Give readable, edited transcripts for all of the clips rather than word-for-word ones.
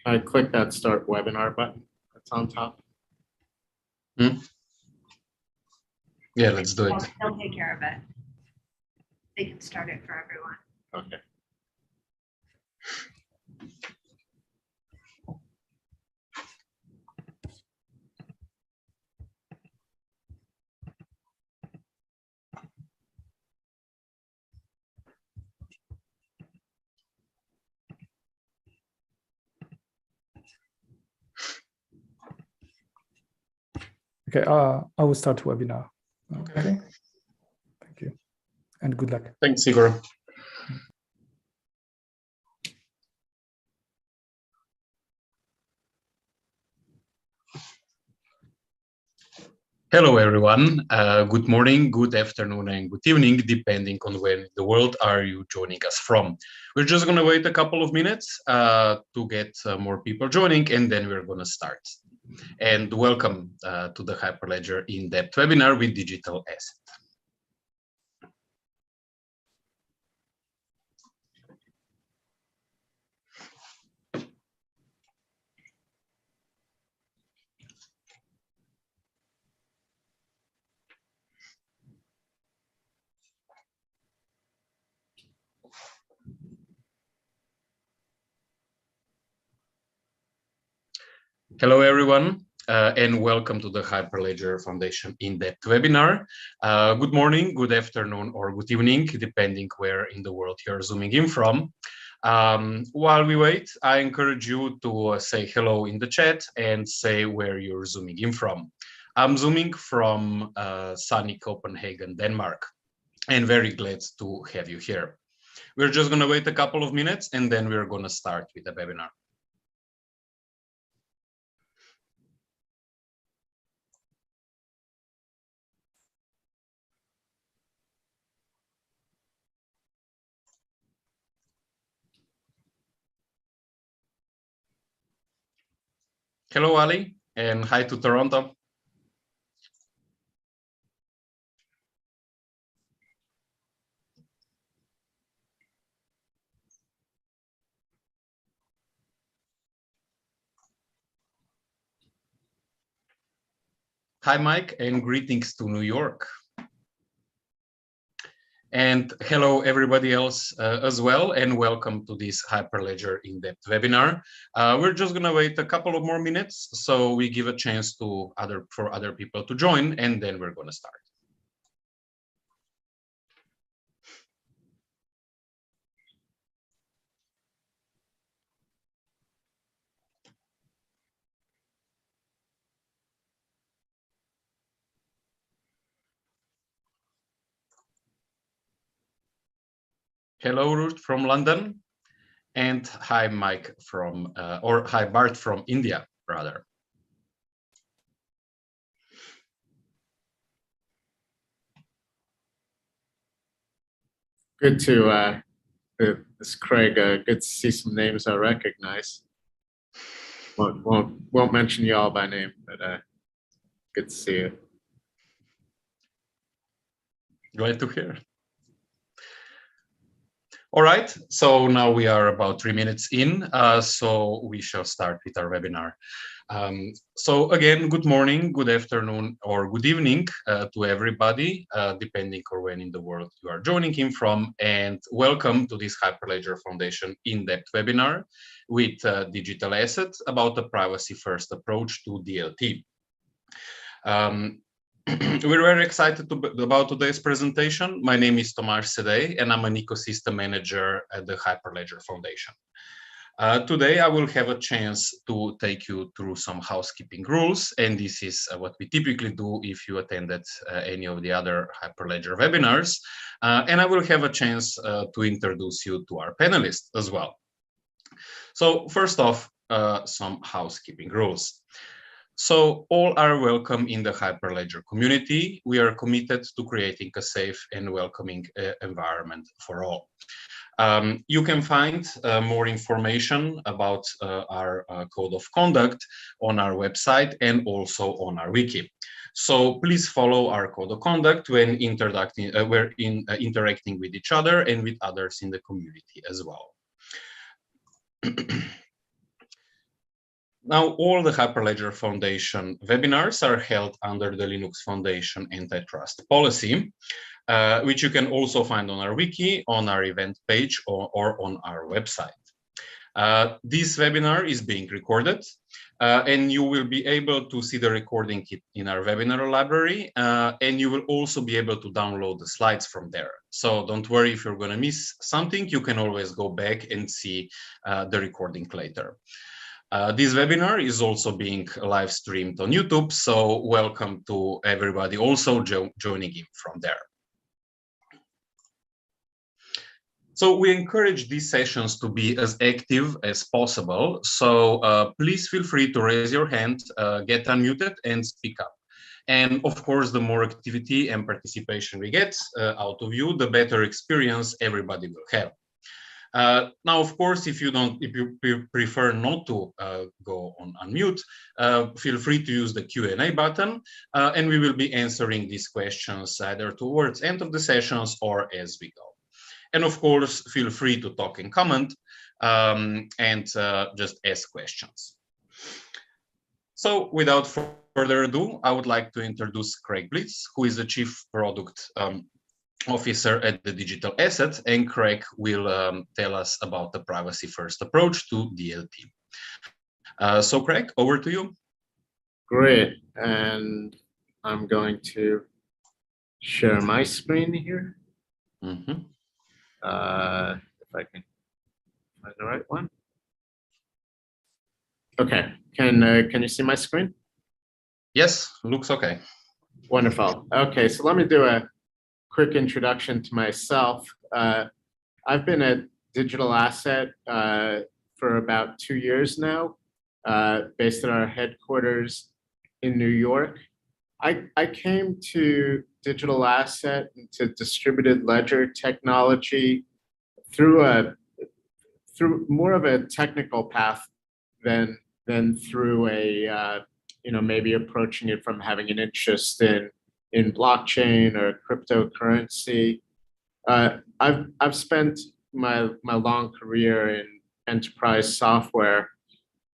I click that start webinar button that's on top. Yeah, let's do it. They'll take care of it. They can start it for everyone. Okay. Okay, I will start the webinar. Okay. Thank you. And good luck. Thanks, Igor. Hello, everyone. Good morning, good afternoon, and good evening, depending on where in the world are you joining us from. We're just going to wait a couple of minutes to get more people joining, and then we're going to start. And welcome to the Hyperledger In-depth webinar with digital asset. Hello, everyone, and welcome to the Hyperledger Foundation In-depth webinar. Good morning, good afternoon, or good evening, depending where in the world you're zooming in from. While we wait, I encourage you to say hello in the chat and say where you're zooming in from. I'm zooming from sunny Copenhagen, Denmark, and very glad to have you here. We're just going to wait a couple of minutes, and then we're going to start with the webinar. Hello, Ali, and hi to Toronto. Hi, Mike, and greetings to New York. And hello, everybody else as well, and welcome to this Hyperledger In-depth webinar. We're just going to wait a couple of more minutes so we give a chance to for other people to join, and then we're going to start. Hello, Ruth from London, and hi, Mike from, or hi, Bart from India, rather. Good to, this is Craig, good to see some names I recognize. Won't mention you all by name, but good to see you. Glad to hear. All right, so now we are about 3 minutes in, so we shall start with our webinar. So again, good morning, good afternoon, or good evening to everybody, depending on when in the world you are joining in from, and welcome to this Hyperledger Foundation In-depth webinar with digital assets about a privacy-first approach to DLT. We're very excited about today's presentation. My name is Tomasz Sedej, and I'm an ecosystem manager at the Hyperledger Foundation. Today, I will have a chance to take you through some housekeeping rules, and this is what we typically do if you attended any of the other Hyperledger webinars. And I will have a chance to introduce you to our panelists as well. So first off, some housekeeping rules. So all are welcome in the Hyperledger community. We are committed to creating a safe and welcoming environment for all. You can find more information about our code of conduct on our website and also on our wiki. So please follow our code of conduct when interacting with each other and with others in the community as well. Now, all the Hyperledger Foundation webinars are held under the Linux Foundation antitrust policy, which you can also find on our wiki, on our event page, or on our website. This webinar is being recorded, and you will be able to see the recording in our webinar library, and you will also be able to download the slides from there. So don't worry if you're going to miss something, you can always go back and see the recording later. This webinar is also being live streamed on YouTube, so welcome to everybody also joining in from there. So we encourage these sessions to be as active as possible. So please feel free to raise your hand, get unmuted, and speak up. And of course, the more activity and participation we get out of you, the better experience everybody will have. Now, of course, if you prefer not to go on unmute, feel free to use the Q&A button, and we will be answering these questions either towards end of the sessions or as we go. And of course, feel free to talk and comment and just ask questions. So without further ado, I would like to introduce Craig Blitz, who is the Chief Product Officer at the Digital Asset, and Craig will tell us about the privacy-first approach to DLT. So Craig, over to you. Great, and I'm going to share my screen here. Mm-hmm. If I can find the right one. Okay, can you see my screen? Yes, looks okay. Wonderful. Okay, so let me do a quick introduction to myself. I've been at Digital Asset for about 2 years now, based at our headquarters in New York. I came to Digital Asset, to distributed ledger technology through more of a technical path than through a maybe approaching it from having an interest in blockchain or cryptocurrency. I've spent my long career in enterprise software,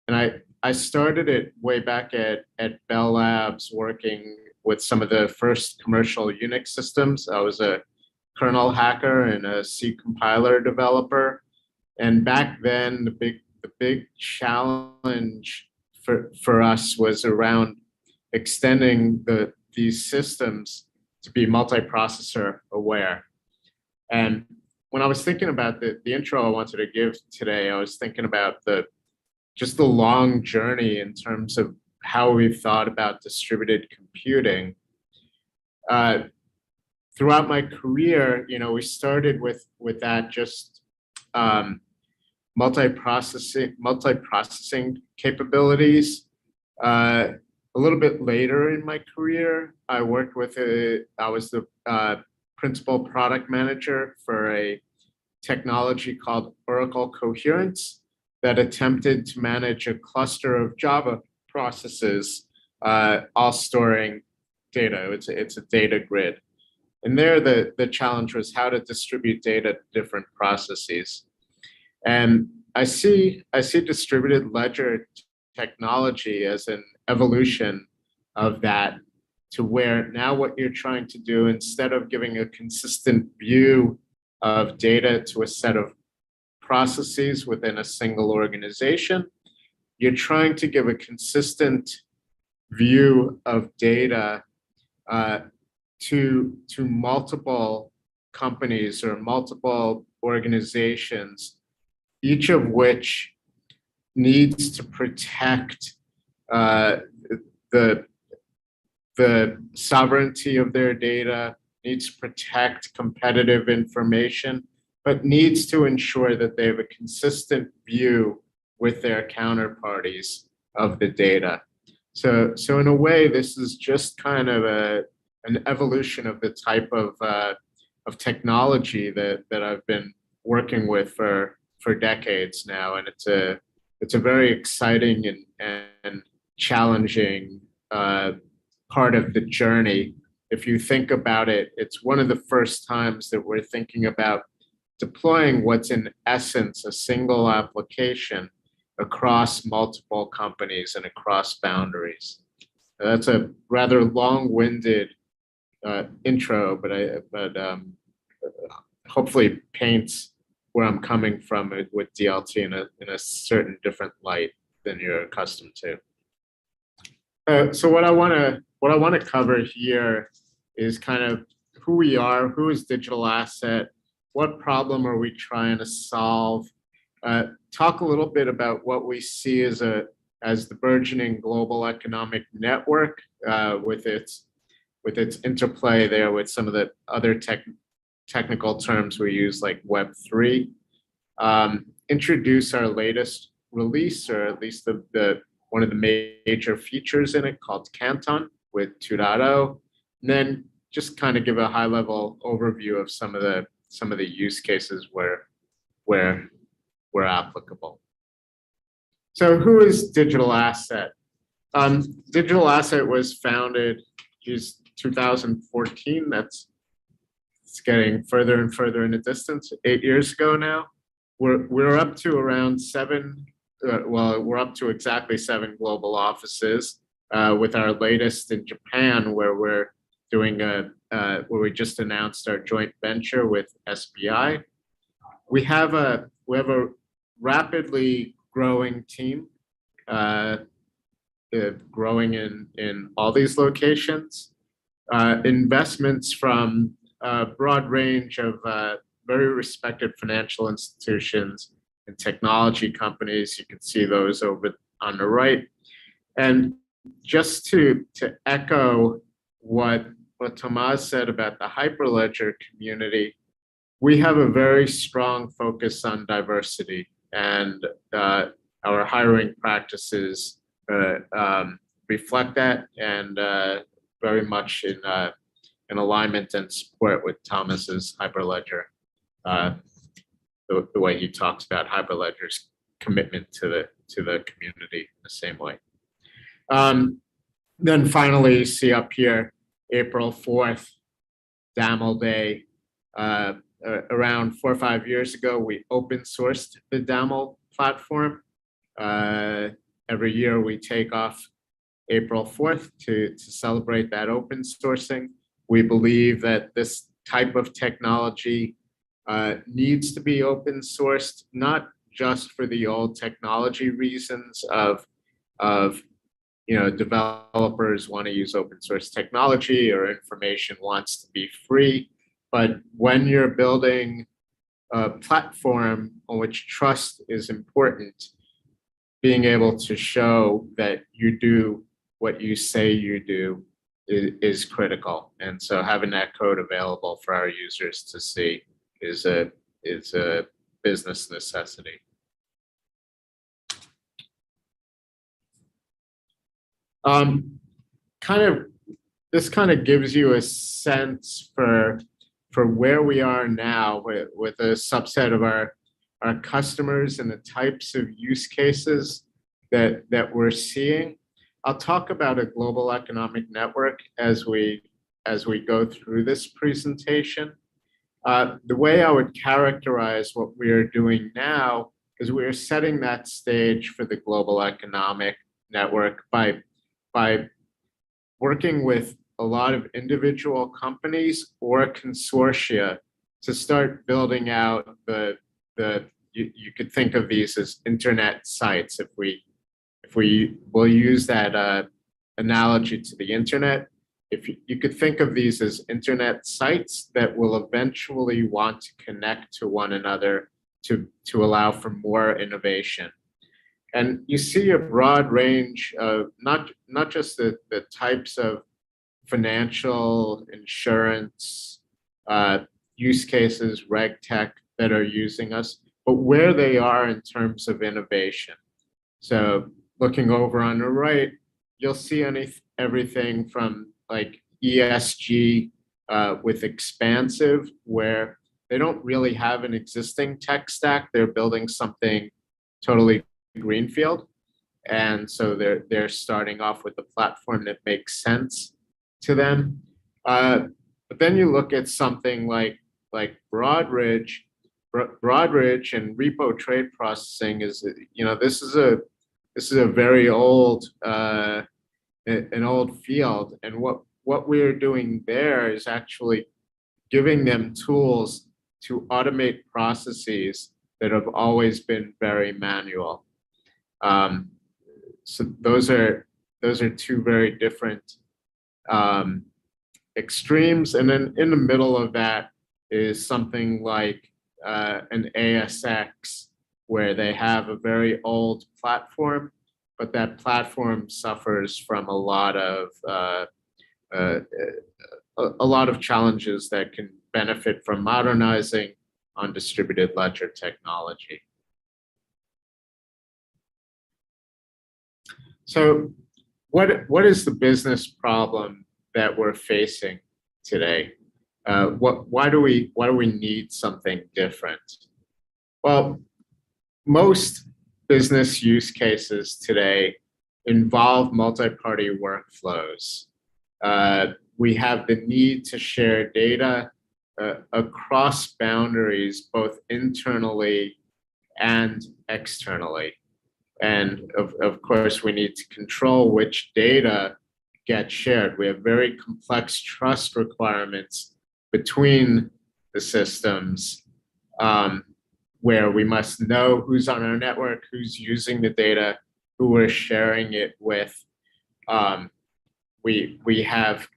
and I started it way back at Bell Labs, working with some of the first commercial Unix systems. I was a kernel hacker and a C compiler developer. And back then, the big challenge for us was around extending these systems to be multiprocessor aware. And when I was thinking about the intro I wanted to give today, I was thinking about just the long journey in terms of how we've thought about distributed computing. Throughout my career, we started with that just multiprocessing capabilities. A little bit later in my career, I worked with I was the principal product manager for a technology called Oracle Coherence that attempted to manage a cluster of Java processes, all storing data. It's a data grid. And there, the challenge was how to distribute data to different processes. And I see distributed ledger technology as an evolution of that, to where now what you're trying to do, instead of giving a consistent view of data to a set of processes within a single organization, you're trying to give a consistent view of data to multiple companies or multiple organizations, each of which needs to protect the sovereignty of their data, needs to protect competitive information, but needs to ensure that they have a consistent view with their counterparties of the data. So in a way, this is just kind of an evolution of the type of technology that I've been working with for decades now, and it's a very exciting and challenging part of the journey. If you think about it, it's one of the first times that we're thinking about deploying what's in essence a single application across multiple companies and across boundaries. That's a rather long-winded intro, but hopefully paints where I'm coming from with DLT in a certain different light than you're accustomed to. So what I want to cover here is kind of who we are, who is Digital Asset, what problem are we trying to solve, talk a little bit about what we see as the burgeoning global economic network with its interplay there with some of the other technical terms we use like Web3. Introduce our latest release, or at least the one of the major features in it called Canton with 2.0, and then just kind of give a high-level overview of some of the use cases where applicable. So who is Digital Asset? Digital Asset was founded in 2014. It's getting further and further in the distance. 8 years ago now. We're up to around we're up to exactly 7 global offices, with our latest in Japan, where we're doing where we just announced our joint venture with SBI. We have a rapidly growing team, growing in all these locations. Investments from a broad range of very respected financial institutions and technology companies. You can see those over on the right. And just to echo what Tomas said about the Hyperledger community, we have a very strong focus on diversity, and our hiring practices reflect that, and very much in alignment and support with Thomas's Hyperledger, the way he talks about Hyperledger's commitment to the community in the same way. Then finally, you see up here, April 4th, Daml Day. Around 4 or 5 years ago, we open sourced the Daml platform. Every year we take off April 4th to celebrate that open sourcing. We believe that this type of technology needs to be open sourced, not just for the old technology reasons of developers want to use open source technology or information wants to be free. But when you're building a platform on which trust is important, being able to show that you do what you say you do is critical. And so having that code available for our users to see is a business necessity. This kind of gives you a sense for where we are now with a subset of our customers and the types of use cases that we're seeing. I'll talk about a global economic network as we go through this presentation. The way I would characterize what we are doing now is we are setting that stage for the global economic network by working with a lot of individual companies or consortia to start building out you could think of these as internet sites. If we will use that analogy to the internet, if you could think of these as internet sites that will eventually want to connect to one another to allow for more innovation. And you see a broad range of not just the types of financial, insurance, use cases, reg tech that are using us, but where they are in terms of innovation. So looking over on the right, you'll see everything from like ESG with expansive, where they don't really have an existing tech stack. They're building something totally greenfield. And so they're starting off with a platform that makes sense to them. But then you look at something like Broadridge. Broadridge and repo trade processing is, this is a very old, an old field. And what we're doing there is actually giving them tools to automate processes that have always been very manual. So those are two very different extremes. And then in the middle of that is something like an ASX, where they have a very old platform, but that platform suffers from a lot of challenges that can benefit from modernizing on distributed ledger technology. So what is the business problem that we're facing today? Why do we need something different? Well, most business use cases today involve multi-party workflows. We have the need to share data across boundaries, both internally and externally. And of course, we need to control which data get shared. We have very complex trust requirements between the systems, where we must know who's on our network, who's using the data, who we're sharing it with. We have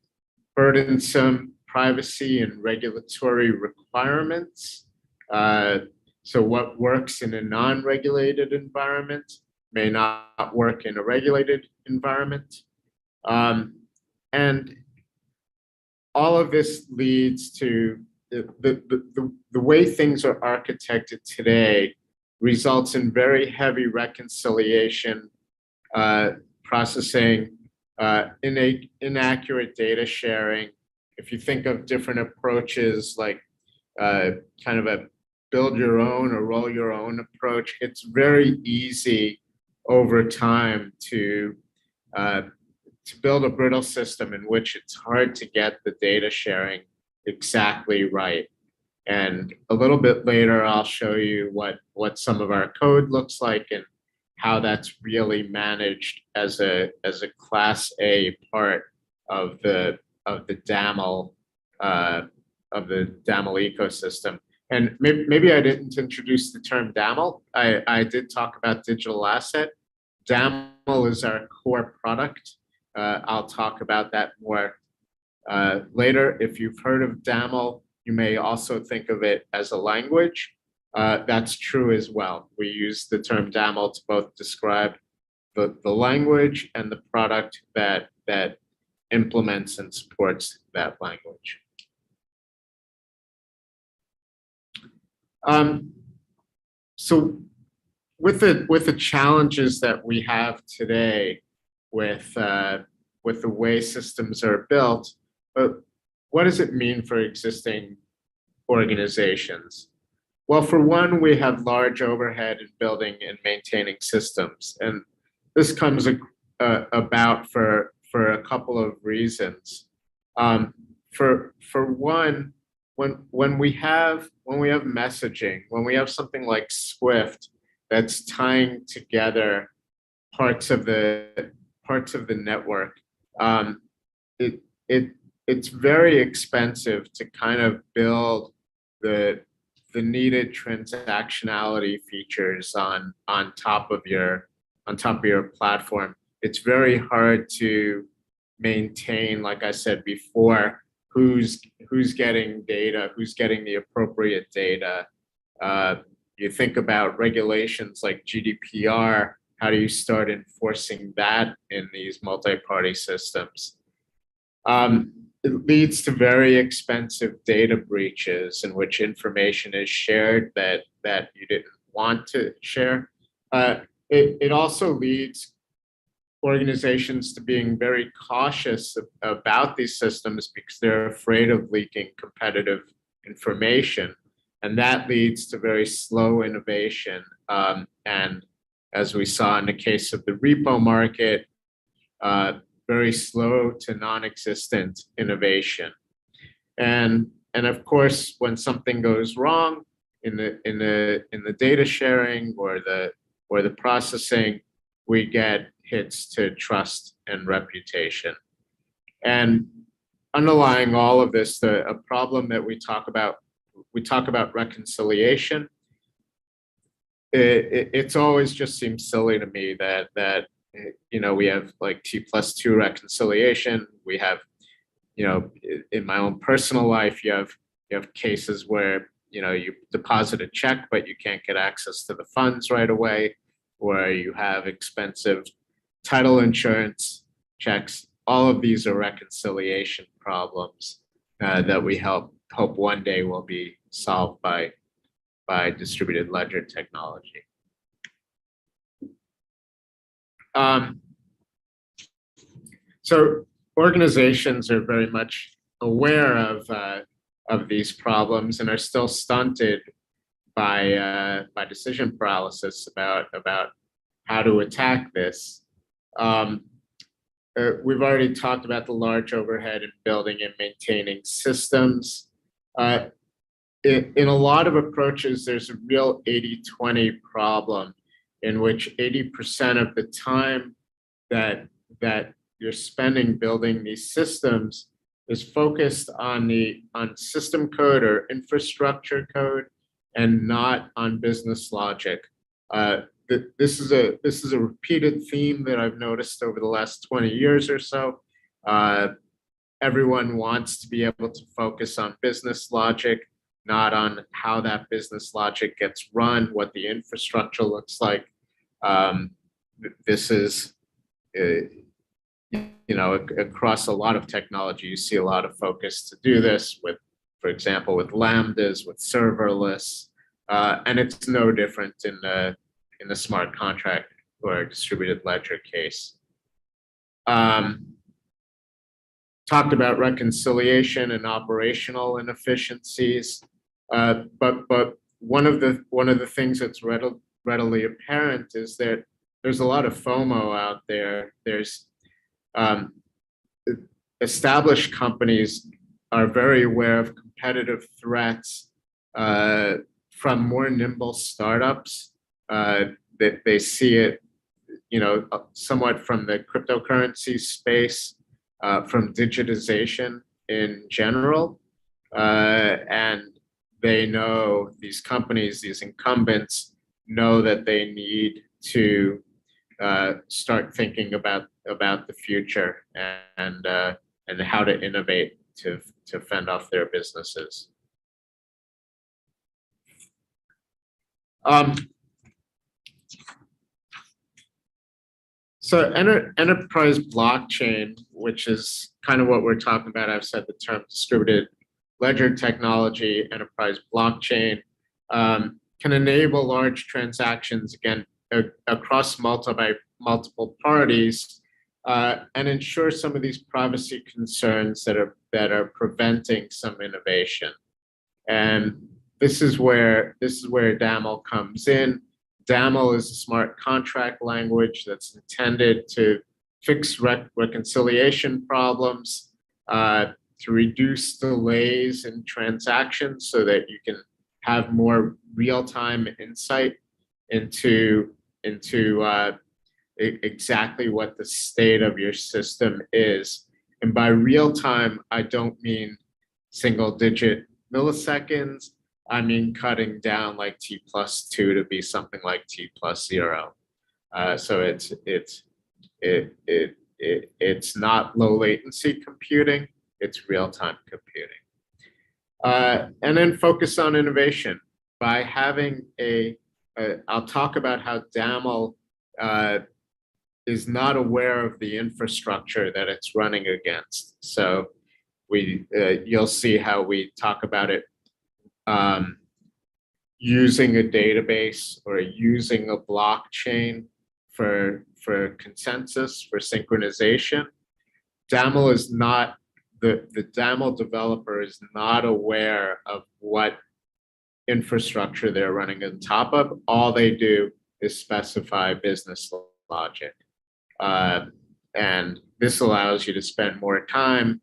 burdensome privacy and regulatory requirements. So what works in a non-regulated environment may not work in a regulated environment. And all of this leads to the way things are architected today results in very heavy reconciliation, processing, inaccurate data sharing. If you think of different approaches like kind of a build your own or roll your own approach, it's very easy over time to build a brittle system in which it's hard to get the data sharing exactly right. And a little bit later, I'll show you what some of our code looks like and how that's really managed as a Class A part of the Daml ecosystem. And maybe I didn't introduce the term Daml. I did talk about digital asset. Daml is our core product. I'll talk about that more later. If you've heard of Daml, you may also think of it as a language. That's true as well. We use the term Daml to both describe the language and the product that implements and supports that language. So with the challenges that we have today with the way systems are built, what does it mean for existing organizations? Well, for one, we have large overhead in building and maintaining systems, and this comes about for a couple of reasons. For one, when we have messaging, when we have something like Swift that's tying together parts of the network, it's very expensive to kind of build the needed transactionality features on top of your platform. It's very hard to maintain, like I said before, who's getting data, who's getting the appropriate data. You think about regulations like GDPR, how do you start enforcing that in these multi-party systems? It leads to very expensive data breaches in which information is shared that you didn't want to share. It also leads organizations to being very cautious about these systems because they're afraid of leaking competitive information. And that leads to very slow innovation. And as we saw in the case of the repo market, very slow to non-existent innovation. And of course, when something goes wrong, in the data sharing or the processing, we get hits to trust and reputation. And underlying all of this, a problem that we talk about reconciliation. It's always just seems silly to me that we have like T+2 reconciliation. We have, in my own personal life, you have cases where you deposit a check but you can't get access to the funds right away, or you have expensive title insurance checks. All of these are reconciliation problems that we hope one day will be solved by distributed ledger technology. So organizations are very much aware of these problems and are still stunted by decision paralysis about how to attack this. We've already talked about the large overhead in building and maintaining systems. In a lot of approaches, there's a real 80-20 problem in which 80% of the time that you're spending building these systems is focused on system code or infrastructure code and not on business logic. This is a repeated theme that I've noticed over the last 20 years or so. Everyone wants to be able to focus on business logic, not on how that business logic gets run, what the infrastructure looks like. This is, across a lot of technology, you see a lot of focus to do this with, for example, with Lambdas, with serverless, and it's no different in the smart contract or distributed ledger case. Talked about reconciliation and operational inefficiencies, but one of the things that's readily apparent is that there's a lot of FOMO out there. There's established companies are very aware of competitive threats from more nimble startups. That they see it, somewhat from the cryptocurrency space, from digitization in general, and they know, these companies, these incumbents know that they need to start thinking about the future and how to innovate to fend off their businesses. So enterprise blockchain, which is kind of what we're talking about, I've said the term distributed ledger technology, enterprise blockchain, can enable large transactions, again, across multiple parties, and ensure some of these privacy concerns that are preventing some innovation. And this is where Daml comes in. Daml is a smart contract language that's intended to fix reconciliation problems, to reduce delays in transactions so that you can have more real-time insight into exactly what the state of your system is. And by real-time, I don't mean single-digit milliseconds. I mean cutting down like T+2 to be something like T+0. So it's not low latency computing, it's real-time computing. And then focus on innovation by having I'll talk about how Daml is not aware of the infrastructure that it's running against. So you'll see how we talk about it using a database or using a blockchain for consensus, for synchronization. Daml is not, the Daml developer is not aware of what infrastructure they're running on top of. All they do is specify business logic. And this allows you to spend more time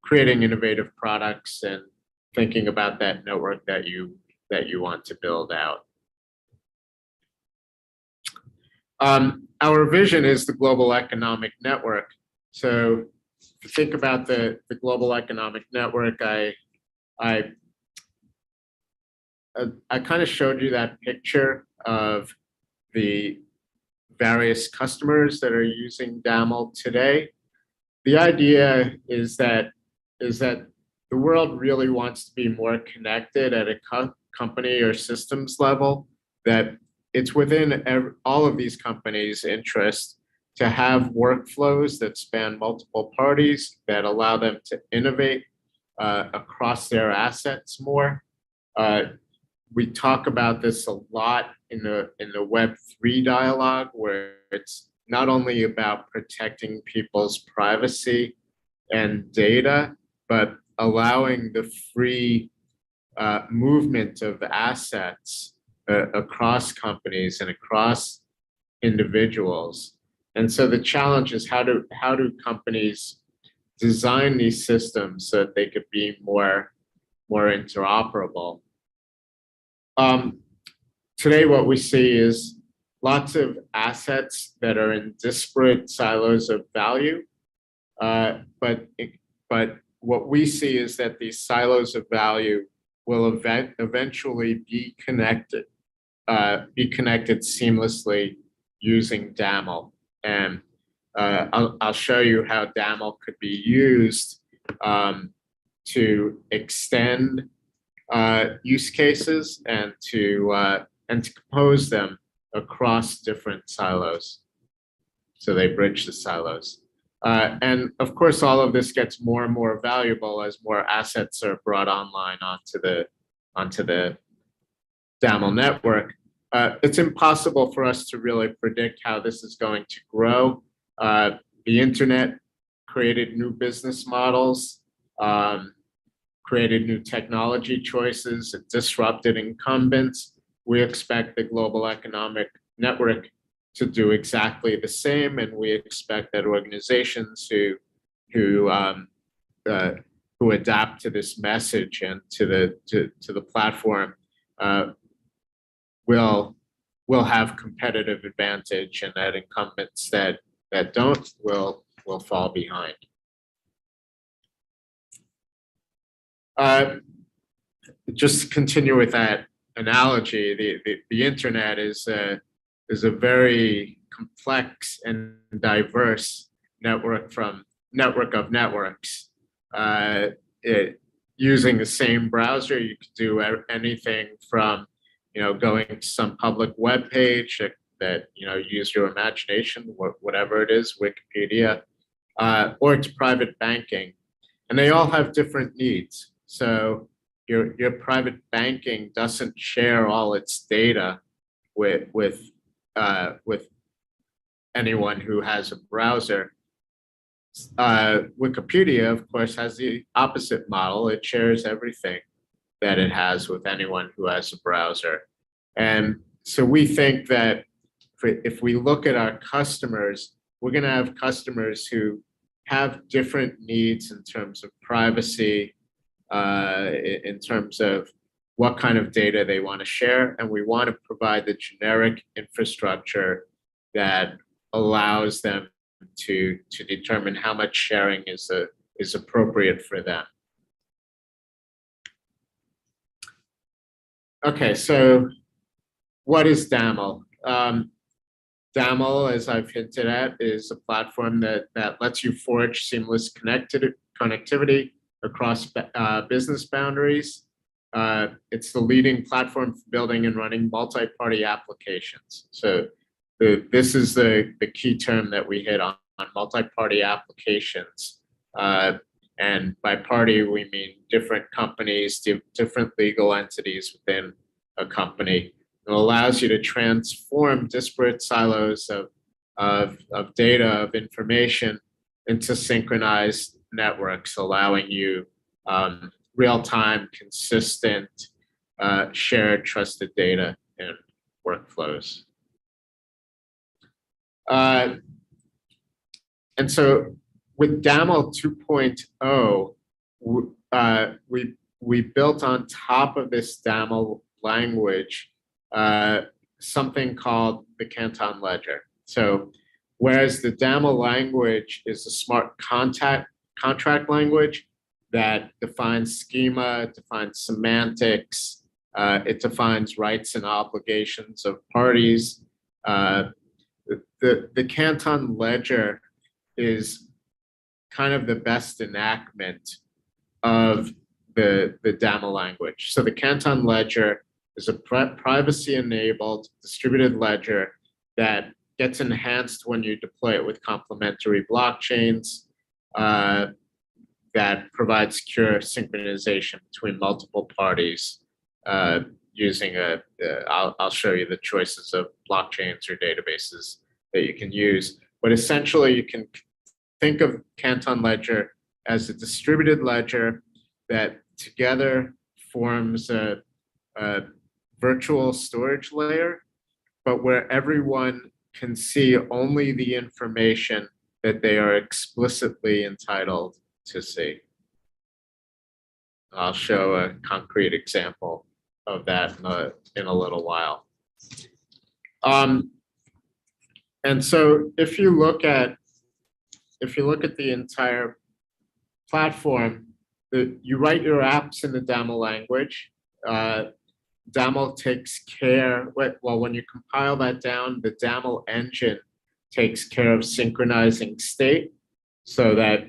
creating innovative products and thinking about that network that you that you want to build out. Our vision is the global economic network. So if you think about the global economic network, I kind of showed you that picture of the various customers that are using Daml today. The idea is that the world really wants to be more connected at a company or systems level, that it's within all of these companies' interest to have workflows that span multiple parties that allow them to innovate across their assets more. We talk about this a lot in the Web3 dialogue, where it's not only about protecting people's privacy and data, but allowing the free movement of assets across companies and across individuals. And so the challenge is how do companies design these systems so that they could be more interoperable. Today, what we see is lots of assets that are in disparate silos of value, but what we see is that these silos of value will eventually be connected seamlessly using Daml. And I'll show you how Daml could be used to extend use cases and to compose them across different silos, so they bridge the silos. And of course, all of this gets more and more valuable as more assets are brought online onto the Daml network. It's impossible for us to really predict how this is going to grow. The internet created new business models, created new technology choices, it disrupted incumbents. We expect the global economic network to do exactly the same, and we expect that organizations who adapt to this message and to the platform will have competitive advantage, and that incumbents that don't will fall behind. Just to continue with that analogy, the internet is a very complex and diverse network of networks. Using the same browser, you could do anything from going to some public web page that use your imagination, whatever it is, Wikipedia, or to private banking, and they all have different needs. So your private banking doesn't share all its data with anyone who has a browser. Wikipedia, of course, has the opposite model. It shares everything that it has with anyone who has a browser. And so we think that if we look at our customers, we're going to have customers who have different needs in terms of privacy, in terms of what kind of data they want to share, and we want to provide the generic infrastructure that allows them to determine how much sharing is appropriate for them. Okay, so what is Daml? Daml, as I've hinted at, is a platform that lets you forge seamless connectivity across business boundaries. It's the leading platform for building and running multi-party applications. So this is the key term that we hit on multi-party applications. And by party, we mean different companies, different legal entities within a company. It allows you to transform disparate silos of data, of information, into synchronized networks, allowing you real-time, consistent, shared, trusted data and workflows. And so with Daml 2.0, we built on top of this Daml language something called the Canton ledger. So whereas the Daml language is a smart contract language that defines schema, defines semantics, it defines rights and obligations of parties. The Canton ledger is kind of the best enactment of the Daml language. So the Canton ledger is a privacy-enabled distributed ledger that gets enhanced when you deploy it with complementary blockchains that provide secure synchronization between multiple parties using I'll show you the choices of blockchains or databases that you can use. But essentially, you can think of Canton ledger as a distributed ledger that together forms a virtual storage layer, but where everyone can see only the information that they are explicitly entitled to see. I'll show a concrete example of that in a little while. And so if you look at the entire platform, you write your apps in the Daml language. Daml takes care, well, when you compile that down, the Daml engine takes care of synchronizing state so that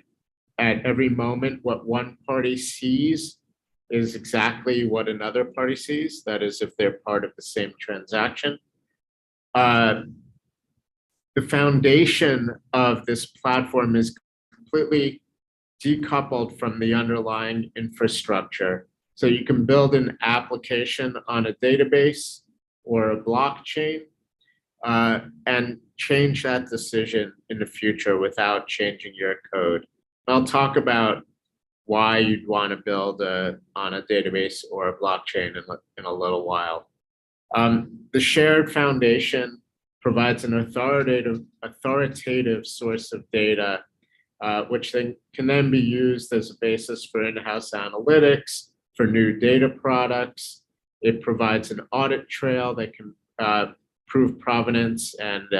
at every moment, what one party sees is exactly what another party sees. That is, if they're part of the same transaction. The foundation of this platform is completely decoupled from the underlying infrastructure. So you can build an application on a database or a blockchain and change that decision in the future without changing your code. I'll talk about why you'd want to build on a database or a blockchain in a little while. The shared foundation provides an authoritative source of data, which then can then be used as a basis for in-house analytics, for new data products. It provides an audit trail that can prove provenance and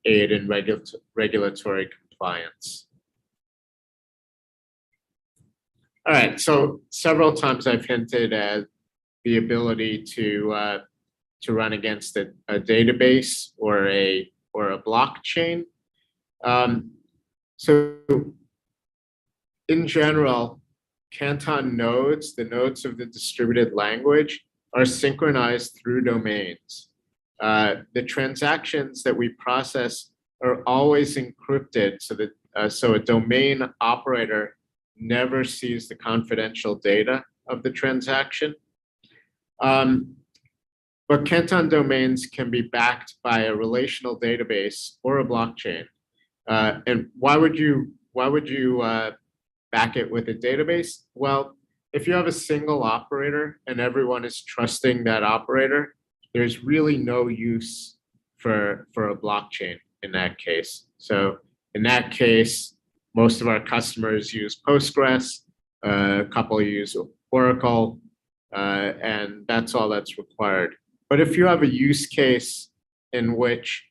aid in regulatory compliance. All right, so several times I've hinted at the ability to run against a database or a blockchain. So in general, Canton nodes, the nodes of the distributed language, are synchronized through domains. The transactions that we process are always encrypted so that so a domain operator never sees the confidential data of the transaction. But Canton domains can be backed by a relational database or a blockchain. And why would you back it with a database? Well, if you have a single operator and everyone is trusting that operator, there's really no use for a blockchain in that case. So in that case, most of our customers use Postgres, a couple use Oracle, and that's all that's required. But if you have a use case in which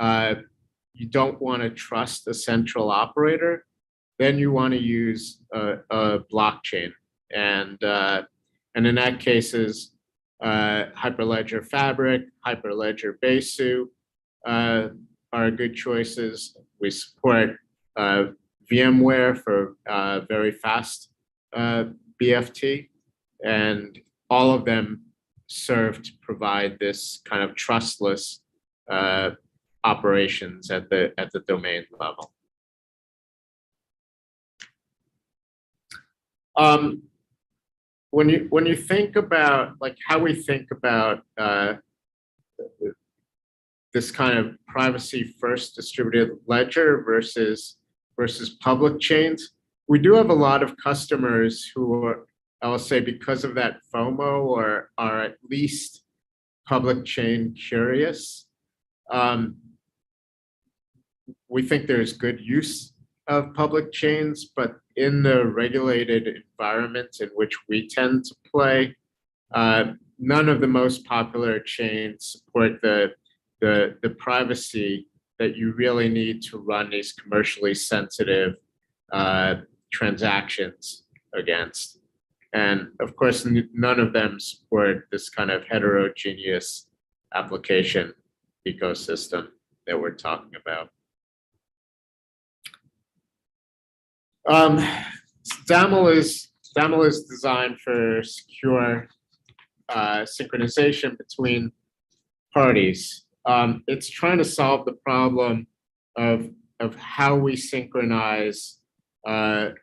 you don't want to trust a central operator, then you want to use a blockchain. And in that cases, Hyperledger Fabric, Hyperledger Besu are good choices. We support VMware for very fast BFT, and all of them serve to provide this kind of trustless operations at the domain level. When you think about like how we think about this kind of privacy first distributed ledger versus public chains, we do have a lot of customers who are, I will say, because of that FOMO, or are at least public chain curious. We think there's good use of public chains, but in the regulated environments in which we tend to play, None of the most popular chains support the privacy that you really need to run these commercially sensitive transactions against. And of course, none of them support this kind of heterogeneous application ecosystem that we're talking about. Daml is designed for secure synchronization between parties. It's trying to solve the problem of how we synchronize the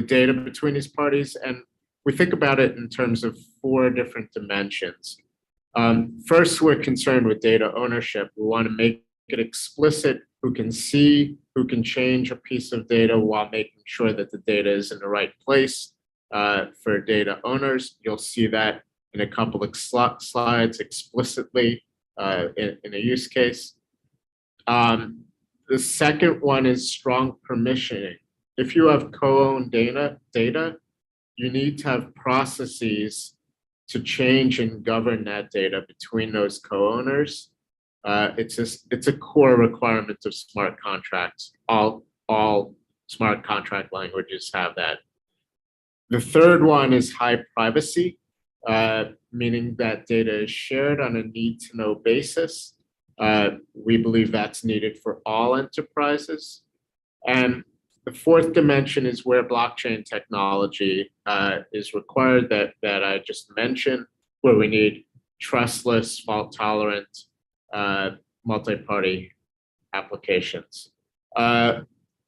data between these parties, and we think about it in terms of 4 different dimensions. First, we're concerned with data ownership. We want to make it explicit who can see, who can change a piece of data while making sure that the data is in the right place for data owners. You'll see that in a couple of slides explicitly in a use case. The second one is strong permissioning. If you have co-owned data, you need to have processes to change and govern that data between those co-owners. It's a core requirement of smart contracts. All smart contract languages have that. The third one is high privacy, meaning that data is shared on a need-to-know basis. We believe that's needed for all enterprises. And the fourth dimension is where blockchain technology is required that I just mentioned, where we need trustless, fault-tolerant, multi-party applications.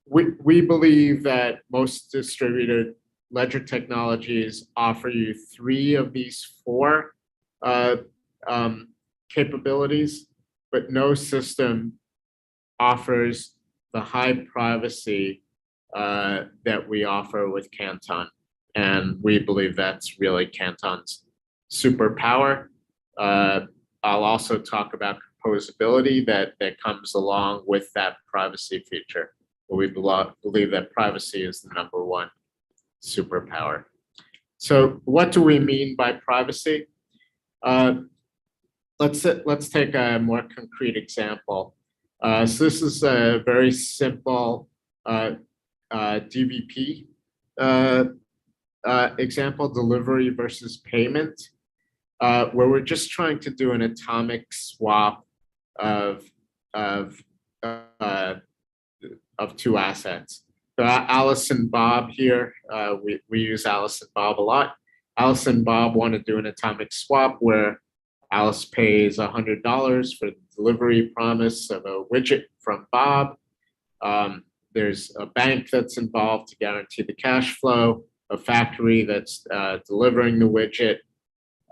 We believe that most distributed ledger technologies offer you 3 of these 4 capabilities, but no system offers the high privacy that we offer with Canton. And we believe that's really Canton's superpower. I'll also talk about composability that comes along with that privacy feature. But we believe that privacy is the #1 superpower. So what do we mean by privacy? Let's take a more concrete example. So this is a very simple DVP example, delivery versus payment, where we're just trying to do an atomic swap of 2 assets. So Alice and Bob here, we use Alice and Bob a lot. Alice and Bob want to do an atomic swap where Alice pays $100 for the delivery promise of a widget from Bob. There's a bank that's involved to guarantee the cash flow, a factory that's delivering the widget.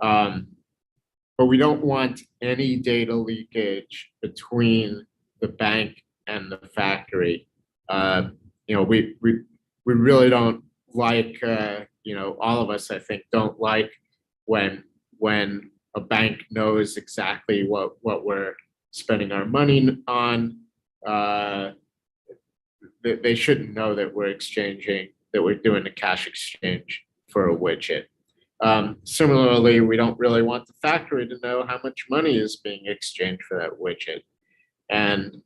But we don't want any data leakage between the bank and the factory. We really don't like, all of us, I think, don't like when a bank knows exactly what we're spending our money on. They shouldn't know that we're doing a cash exchange for a widget. Similarly, we don't really want the factory to know how much money is being exchanged for that widget. And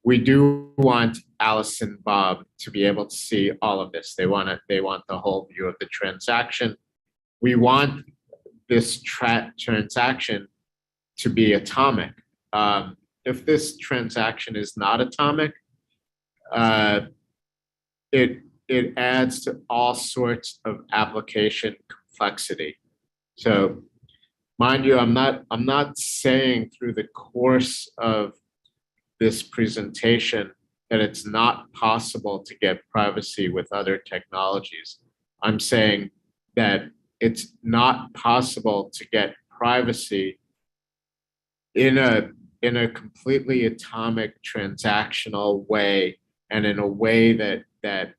we do want Alice and Bob to be able to see all of this. They want the whole view of the transaction. We want this transaction to be atomic. If this transaction is not atomic, it adds to all sorts of application complexity. So, mind you, I'm not saying through the course of this presentation that it's not possible to get privacy with other technologies. I'm saying that it's not possible to get privacy in a completely atomic transactional way, and in a way that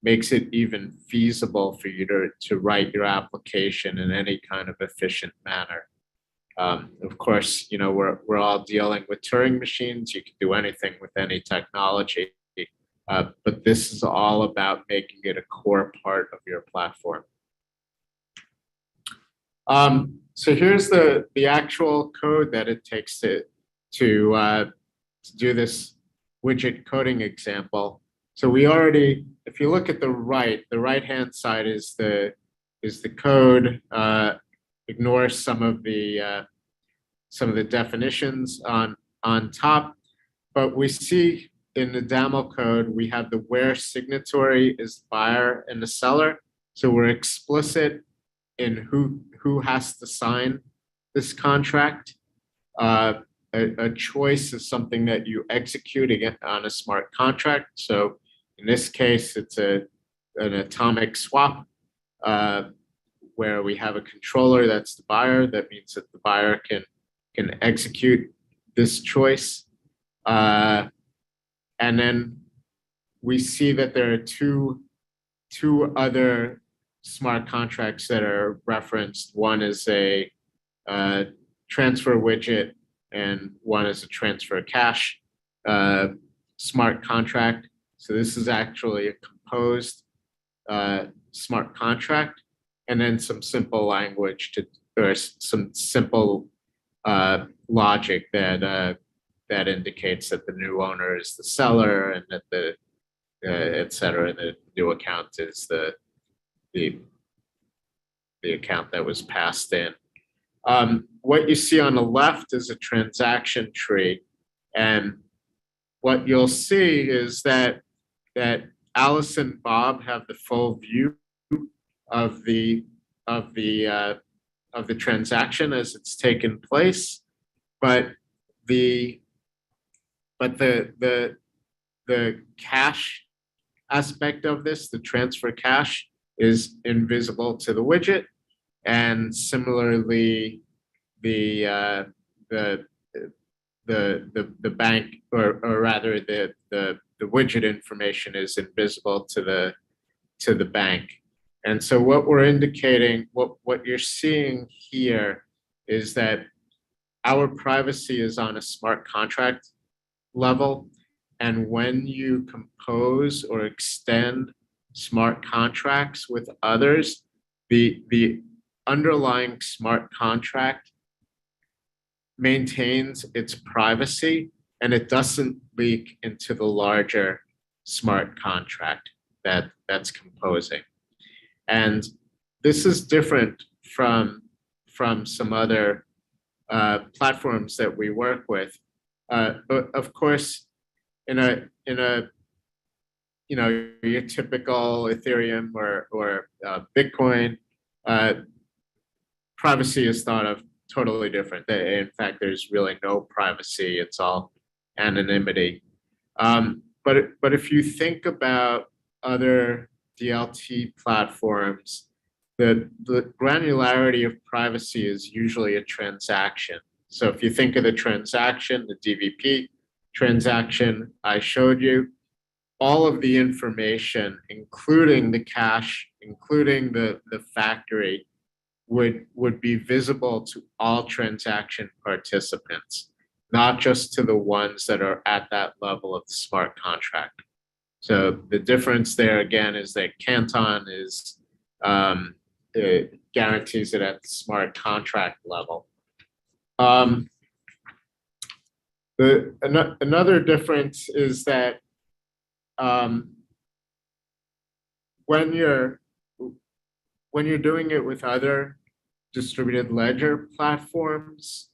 makes it even feasible for you to write your application in any kind of efficient manner. Of course, we're all dealing with Turing machines. You can do anything with any technology, but this is all about making it a core part of your platform. So here's the actual code that it takes to do this widget coding example. So we already, if you look at the right-hand side is the code. Ignore some of the definitions on top, but we see in the Daml code we have the where signatory is the buyer and the seller. So we're explicit in who has to sign this contract. A choice is something that you execute again on a smart contract. So in this case, it's an atomic swap where we have a controller that's the buyer. That means that the buyer can execute this choice. And then we see that there are two other smart contracts that are referenced. One is a transfer widget, and one is a transfer cash smart contract. So this is actually a composed smart contract, and then some simple language or some simple logic that indicates that the new owner is the seller, and that the et cetera, the new account is the account that was passed in. What you see on the left is a transaction tree, and what you'll see is that Alice and Bob have the full view of the transaction as it's taken place, but the cash aspect of this, the transfer cash, is invisible to the widget, and similarly, the bank, or rather the widget information is invisible to the bank. And so what we're indicating, what you're seeing here is that our privacy is on a smart contract level. And when you compose or extend smart contracts with others, the underlying smart contract maintains its privacy, and it doesn't leak into the larger smart contract that's composing. And this is different from some other platforms that we work with. Of course, in a your typical Ethereum or Bitcoin, privacy is thought of totally different. In fact, there's really no privacy; it's all anonymity. But if you think about other DLT platforms, the granularity of privacy is usually a transaction. So if you think of the transaction, the DVP transaction I showed you, all of the information, including the cash, including the factory, would be visible to all transaction participants, not just to the ones that are at that level of the smart contract. So the difference there again is that Canton guarantees it at the smart contract level. Another difference is that when you're doing it with other distributed ledger platforms,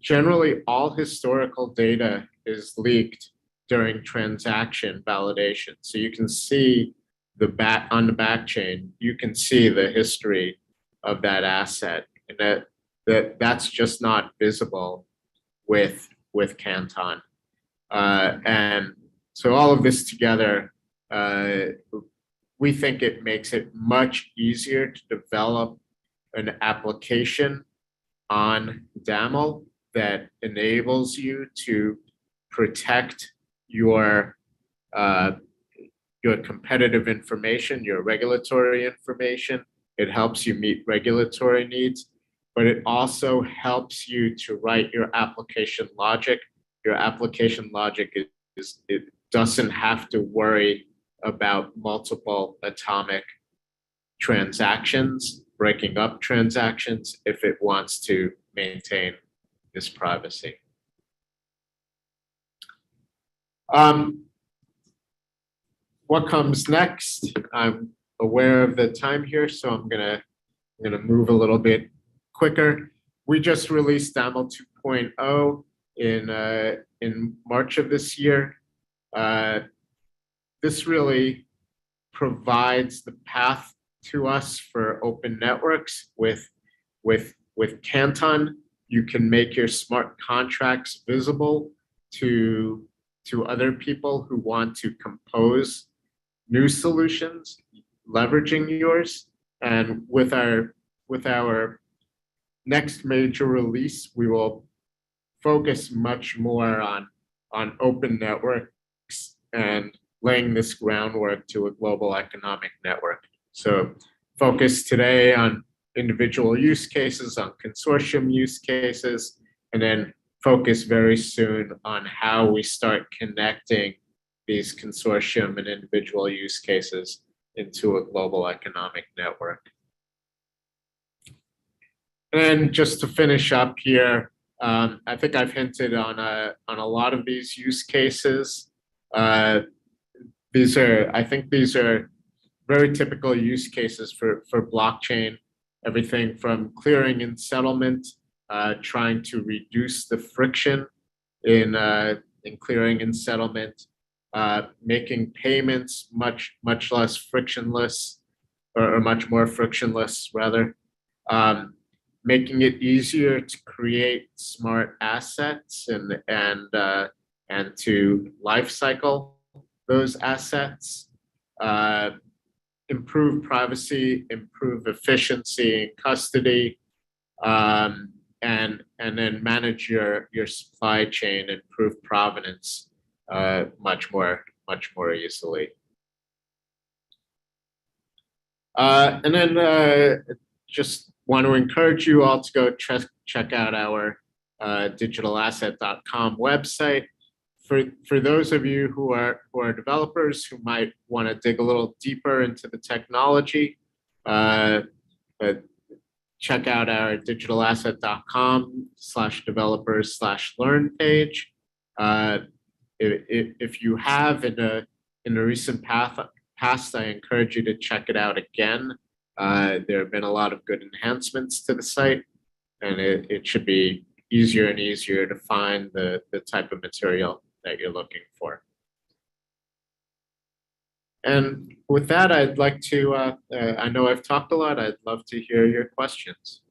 generally all historical data is leaked during transaction validation. So you can see on the back chain, you can see the history of that asset, and that's just not visible with Canton. And so all of this together, we think it makes it much easier to develop an application on Daml that enables you to protect your competitive information, your regulatory information. It helps you meet regulatory needs, but it also helps you to write your application logic. Your application logic it doesn't have to worry about multiple atomic transactions breaking up transactions if it wants to maintain this privacy. What comes next? I'm aware of the time here, so I'm gonna move a little bit quicker. We just released Daml 2.0 in March of this year. This really provides the path to us for open networks. With Canton, you can make your smart contracts visible to other people who want to compose new solutions leveraging yours. And with our next major release, we will focus much more on open networks and laying this groundwork to a global economic network. So focus today on individual use cases, on consortium use cases, and then focus very soon on how we start connecting these consortium and individual use cases into a global economic network. And just to finish up here, I think I've hinted on a lot of these use cases. I think these are very typical use cases for blockchain. Everything from clearing and settlement, trying to reduce the friction in clearing and settlement, making payments much less frictionless, or much more frictionless rather, making it easier to create smart assets and to life cycle those assets, improve privacy, improve efficiency and custody, and then manage your supply chain, improve provenance much more easily. And then just want to encourage you all to go check out our digitalasset.com website. For those of you who are developers who might want to dig a little deeper into the technology, check out our digitalasset.com/developers/learn page. If you have in a recent past, I encourage you to check it out again. There have been a lot of good enhancements to the site, and it should be easier and easier to find the type of material that you're looking for. And with that, I'd like to, I know I've talked a lot, I'd love to hear your questions.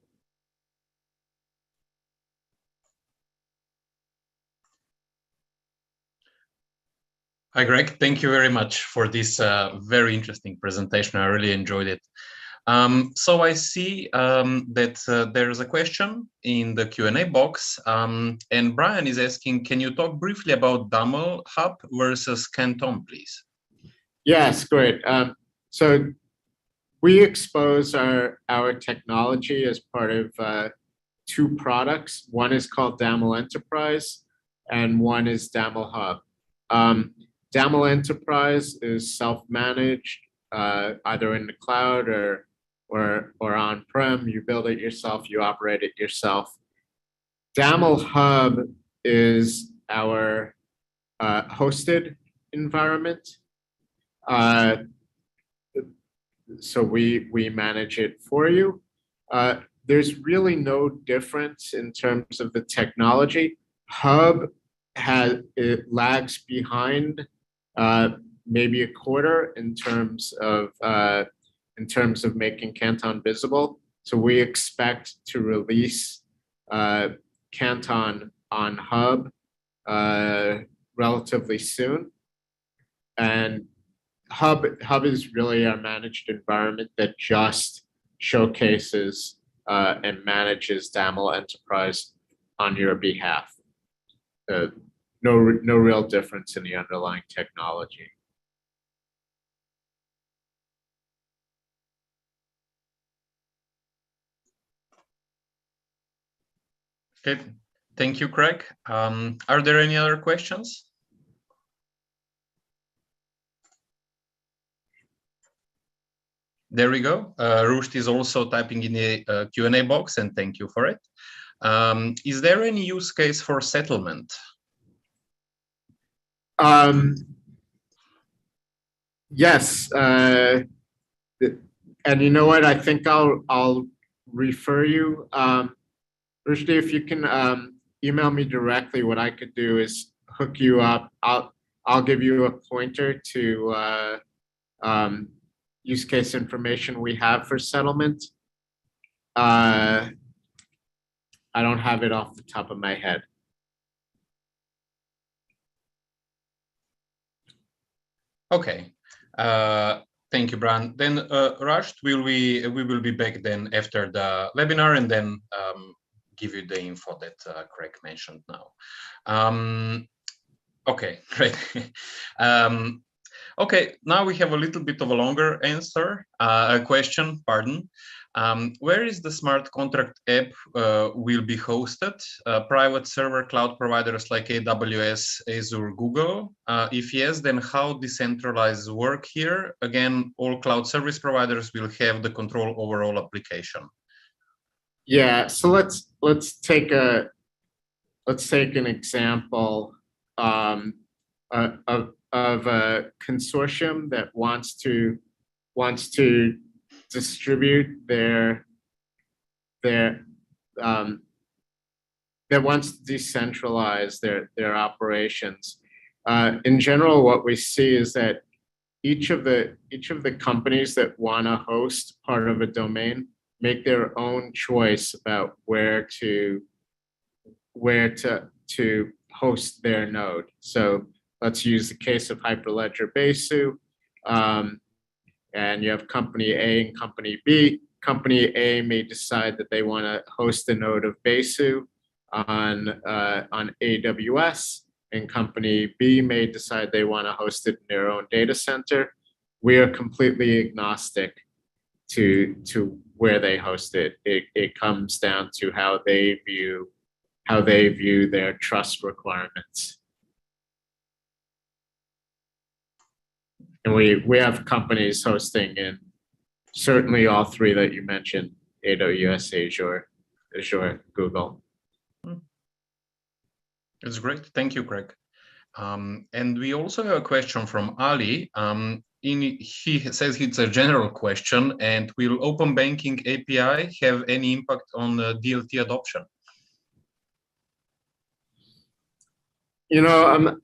Hi, Greg. Thank you very much for this very interesting presentation. I really enjoyed it. So I see that there is a question in the Q&A box, and Brian is asking, can you talk briefly about Daml Hub versus Canton, please? Yes, great. So we expose our technology as part of two products. One is called Daml Enterprise, and one is Daml Hub. Daml Enterprise is self-managed, either in the cloud or on-prem. You build it yourself, you operate it yourself. Daml Hub is our hosted environment. So we manage it for you. There's really no difference in terms of the technology. Hub it lags behind maybe a quarter in terms of making Canton visible. So we expect to release Canton on Hub relatively soon. And Hub is really our managed environment that just showcases and manages Daml Enterprise on your behalf. No real difference in the underlying technology. Okay, thank you, Craig. Are there any other questions? There we go. Rushdie is also typing in the Q&A box, and thank you for it. Is there any use case for settlement? Yes, and you know what? I think I'll refer you, Rushdie, if you can email me directly. What I could do is hook you up. I'll give you a pointer to use case information we have for settlement. I don't have it off the top of my head. Okay. Thank you, Bran. Then, Raj, we will be back then after the webinar, and then give you the info that Craig mentioned now. Okay, great. Okay, now we have a little bit of a longer answer, a question, pardon. Where is the smart contract app will be hosted? Private server cloud providers like AWS, Azure, Google? If yes, then how decentralized work here? Again, all cloud service providers will have the control over all application. Yeah, so let's take an example of a consortium that wants to distribute that wants to decentralize their operations. In general, what we see is that each of the companies that want to host part of a domain make their own choice about where to host their node. So let's use the case of Hyperledger Besu. And you have company A and company B. Company A may decide that they want to host a node of Besu on AWS, and company B may decide they want to host it in their own data center. We are completely agnostic to where they host it. It comes down to how they view their trust requirements. And we have companies hosting in certainly all three that you mentioned: AWS, Azure, Google. That's great. Thank you, Craig. And we also have a question from Ali. He says it's a general question, and will open banking API have any impact on DLT adoption? You know,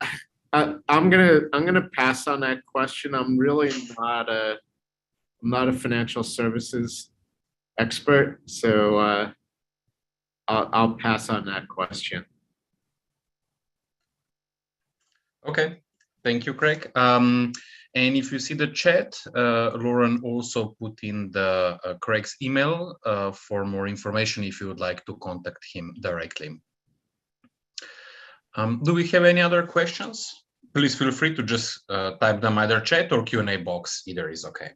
I'm gonna pass on that question. I'm really not a financial services expert, so I'll pass on that question. Okay, thank you, Craig. And if you see the chat, Lauren also put in the Craig's email for more information if you would like to contact him directly. Do we have any other questions? Please feel free to just type them either chat or Q&A box. Either is okay.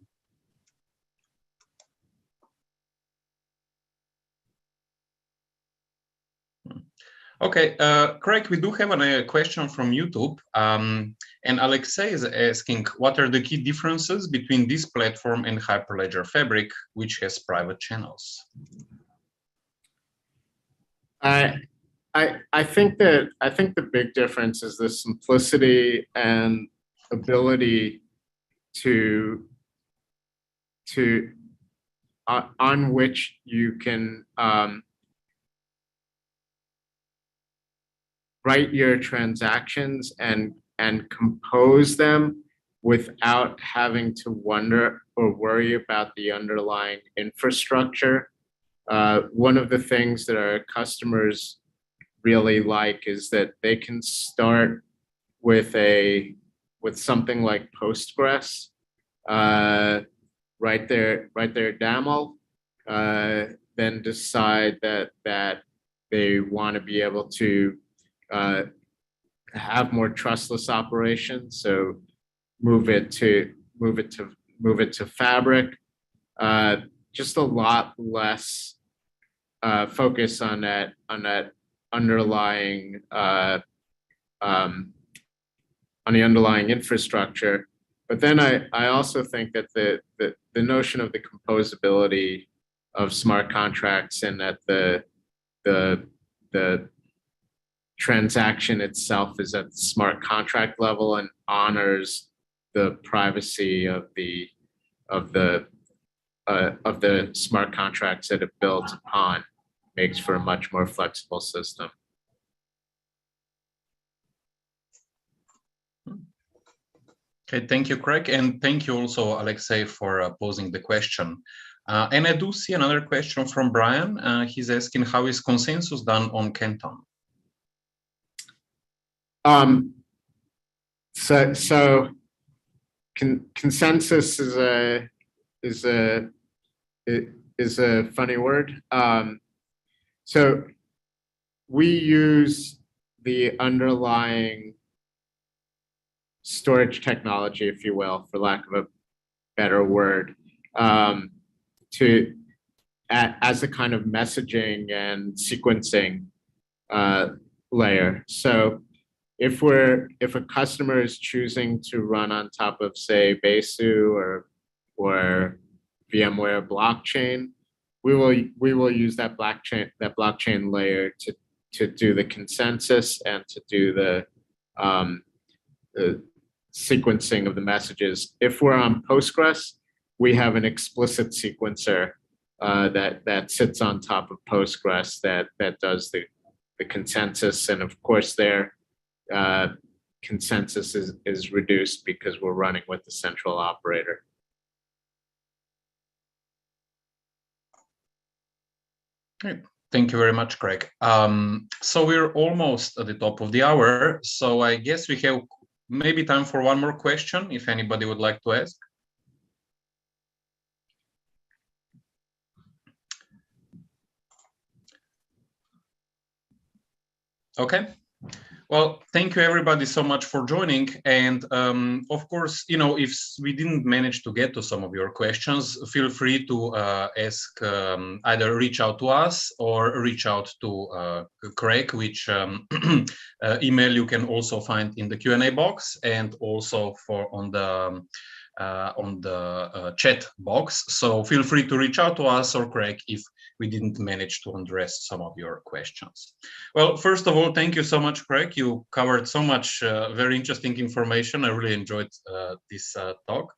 Okay, Craig, we do have a question from YouTube. And Alexei is asking, what are the key differences between this platform and Hyperledger Fabric, which has private channels? I think the big difference is the simplicity and ability on which you can write your transactions and compose them without having to wonder or worry about the underlying infrastructure. One of the things that our customers really like is that they can start with something like Postgres, write their Daml, then decide that they want to be able to have more trustless operations, so move it to Fabric. Just a lot less focus on that underlying on the underlying infrastructure, But then I also think that the notion of the composability of smart contracts and that the transaction itself is at the smart contract level and honors the privacy of the smart contracts that it builds upon makes for a much more flexible system. Okay, thank you, Craig, and thank you also, Alexei, for posing the question. And I do see another question from Brian. He's asking, how is consensus done on Canton? Consensus is a funny word. So we use the underlying storage technology, if you will, for lack of a better word, as a kind of messaging and sequencing layer. So if a customer is choosing to run on top of, say, Besu or VMware blockchain, we will use that blockchain layer to do the consensus and to do the sequencing of the messages. If we're on Postgres, we have an explicit sequencer that sits on top of Postgres that does the consensus, and of course their consensus is reduced because we're running with the central operator. Great. Thank you very much, Craig. So we're almost at the top of the hour, so I guess we have maybe time for one more question, if anybody would like to ask. Okay. Well, thank you everybody so much for joining. And of course, you know, if we didn't manage to get to some of your questions, feel free to ask, either reach out to us or reach out to Craig, which email you can also find in the Q&A box and also on the chat box. So feel free to reach out to us or Craig if we didn't manage to address some of your questions. Well, first of all, thank you so much, Craig. You covered so much very interesting information. I really enjoyed this talk.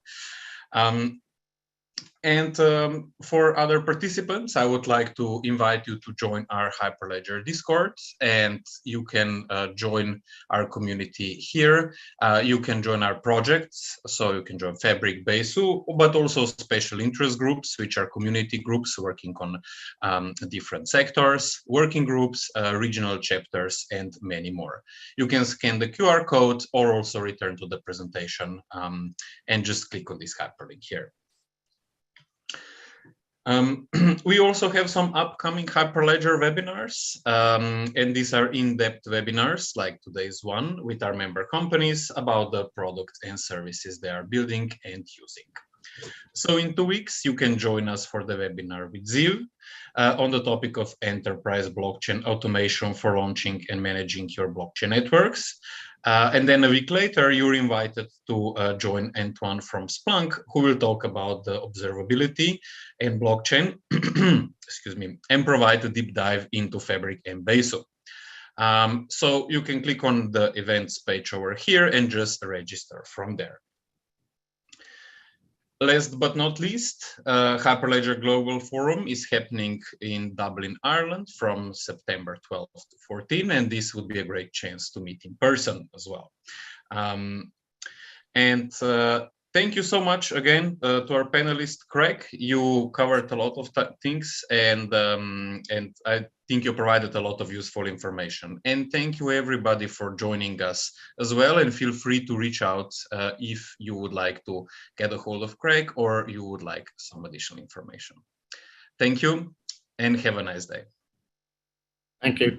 And for other participants, I would like to invite you to join our Hyperledger Discord, and you can join our community here. You can join our projects, so you can join Fabric, Besu, but also special interest groups, which are community groups working on different sectors, working groups, regional chapters, and many more. You can scan the QR code or also return to the presentation and just click on this hyperlink here. We also have some upcoming Hyperledger webinars, and these are in-depth webinars like today's one with our member companies about the products and services they are building and using. So in 2 weeks, you can join us for the webinar with Ziv on the topic of enterprise blockchain automation for launching and managing your blockchain networks. And then a week later, you're invited to join Antoine from Splunk, who will talk about the observability and blockchain, excuse me, and provide a deep dive into Fabric and Besu. So you can click on the events page over here and just register from there. Last but not least, Hyperledger Global Forum is happening in Dublin, Ireland from September 12th to 14th, and this would be a great chance to meet in person as well. Thank you so much again to our panelist, Craig. You covered a lot of things, and I think you provided a lot of useful information. And thank you everybody for joining us as well. And feel free to reach out if you would like to get a hold of Craig or you would like some additional information. Thank you and have a nice day. Thank you.